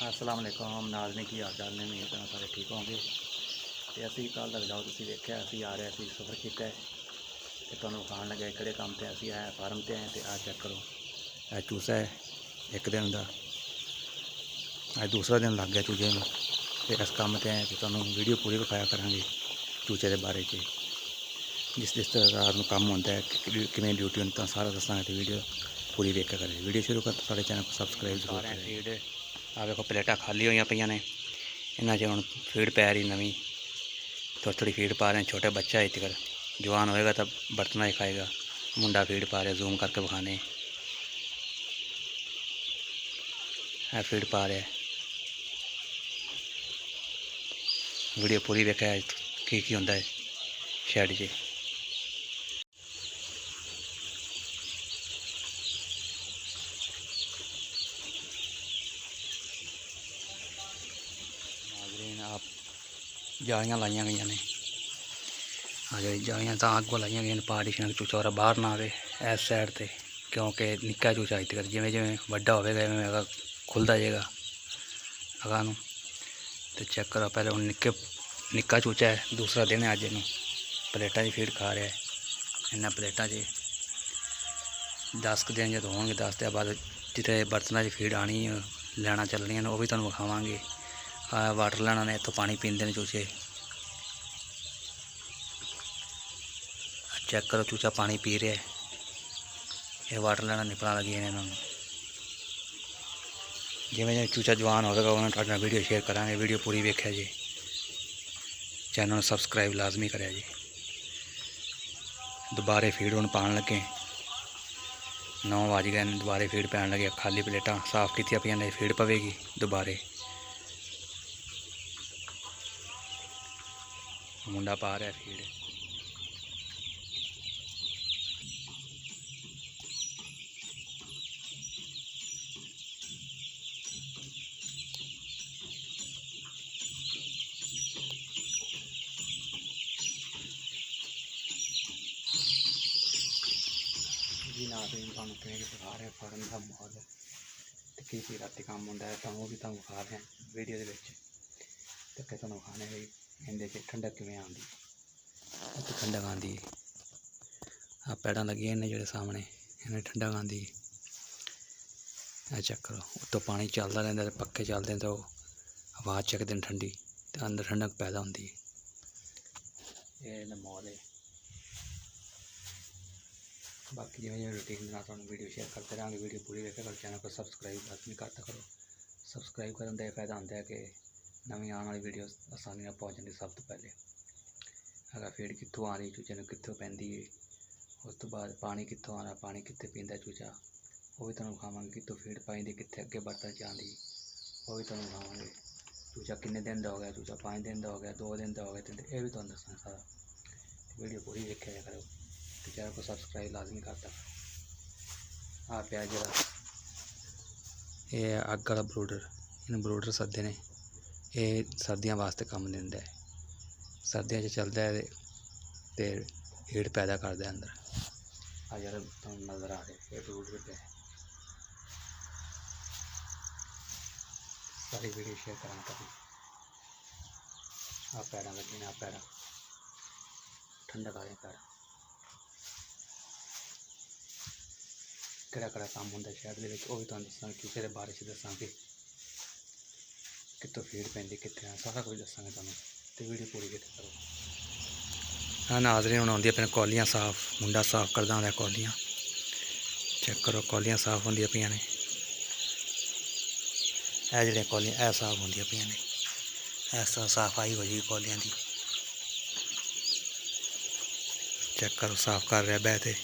अस्सलाम वालेकुम नाज़रीन की हाल चाल ने मेरे तरह सारे ठीक होंगे। तो असी कल का विलाग तुसीं वेख्या असी आ रहे थे सफ़र किया तो तुहानूं विखाण लगे किहड़े काम ते असी है फार्म ते आए। तो आ चेक करो यह चूसा है एक दिन का, अज दूसरा दिन लग गया चूजे में। तो इस काम ते आए तो तुहानूं वीडियो पूरी विखाया करांगे चूचे के बारे च, जिस तरह रात में काम होता है किवें ड्यूटी होंदी तो सारा दसांगे। तो वीडियो पूरी वेख्या करें। वीडियो शुरू कर साढ़े चैनल को सबसक्राइब जरूर करें। फीड आ देखो प्लेटा खाली हुई पे ने, इन्हों च हम फीड पै रही नवीं थोड़ी थोड़ी फीड पा रहे हैं। छोटे बच्चा है तक जवान होएगा तब बर्तना ही खाएगा। मुंडा फीड पा रहे, जूम करके बखाने है फीड पा रहे। वीडियो पूरी वेख्या की होंदा है शैड च। आप जालियां लाइया गई ने, जालियां तो अगों लाइया गई पार्टीशन चूचा और बाहर ना आए इस साइड से, क्योंकि निक्का चूचा अज तक जिमें जिमें वड्डा होगा खुलता जाएगा अगा नूं। तो चेक करो पहले हम निक्का चूचा है, दूसरा दिन है अज इन प्लेटा फीड खा रहा है। इन्हें प्लेटा 10 दिन जो होंगे 10 दिन बाद जिते बर्तनों फीड आनी लैना चलनियां वो भी तुहानूं विखावांगे। वाटर लैना ने इतों पानी पींदे ने चूचे। चेक करो चूचा पानी पी रहा है, ये वाटर लैना निपल लगी ने इन्होंने। जिमें जिमें चूचा जवान होगा उन्होंने वीडियो शेयर करांगे। वीडियो पूरी वेख्या जी, चैनल सबसक्राइब लाजमी करें जी। दोबारे फीड हम पान लगे 9 बज गए, दोबारे फीड पैन लगे। खाली प्लेटा साफ की पे फीड पवेगी दोबारे। मुंडा पा रहा फीड। जी नाज़रीन तुहानूं किवें दिखा रहे फार्म का माहौल तो की राती काम होंदा है, वो भी तुहानूं विखा रहे हैं वीडियो दे विच। ते कि तुहानूं विखाने भी इहदे च ठंडक किवें आंदी, ठंडक आंदी। आ पैड़ां लगियां ने जेहड़े सामने इन्हें ठंडक आंदी। चेक करो उत्तों पानी चलता रहिंदा, पक्खे चलते हैं तो आवाज़ चकदे ठंडी, तो अंदर ठंडक पैदा होंदी। ये माहौल है। बाकी जिवें जिवें रूटीन के नाल वीडियो शेयर करते रहेंगे। वीडियो पूरी देखा करो, चैनल को सबसक्राइब लाजमी करता करो। सबसक्राइब करने का फायदा होता है कि नवी आने वाली वीडियो आसानी पहुँच जाती सब तो पहले। अगर फीड कितों आ रही चूचे ने कितों पैंदी है, उस तो बाद पानी कितों आना, पानी कितने पींदा चूचा वो भी तुहानूं विखावांगे। कितों फीड पाई कितने अगे बर्तन च आंदी वो भी तुहानूं विखावांगे। चूचा किन्ने दिन का हो गया, चूचा 5 दिन का हो गया, 2 दिन का हो गया, ये भी तुहानूं दसांगे सारा। वीडियो पूरी देखा करो, चैनल को सबसक्राइब लाजमी करता। आ पिया जरा ये अग वाला ब्रूडर, इन ब्रूडर सदे ने, ये सर्दियों वास्ते कम दिंदा है। सर्दियों चलता है तो हीट पैदा करता है अंदर। आ जरा तुहानूं नज़र आ रहे ये ब्रूडर पे सारी वीडियो शेयर करा कभी। आ पैड़ा लगी ने, आ पैड़ा ठंडक आ रही पैड़ा। किहड़ा काम होंदा शहर दे विच वो भी तुहानूं दसांगे। चूचे दे बारे च दसांगे, कितों फीड पैंदी कित्थे सारा कुछ दसांगे तुहानूं। तो वीडियो पूरी देखा करो। हाँ नाज़रीन हुण आउंदियां पे कौलियां साफ, मुंडा साफ करदा होंदा कौलियां। चेक करो कौलियां साफ होंदियां पियां ने, ਇਹ ਜਿਹੜੀਆਂ कौलियां ਇਹ साफ होंदियां पियां ने। इस तरह सफाई हो जाएगी कौलियां की। चेक करो साफ कर रहा बह के।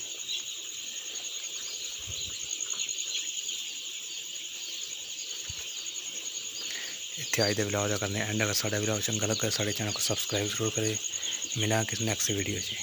इतने अज के विलाग का करने एंड। अगर साढ़ा विलाग चंगा लगा साढ़े चैनल को सबसक्राइब जरूर करें। मिलेंगे किसी नैक्सट वीडियो से।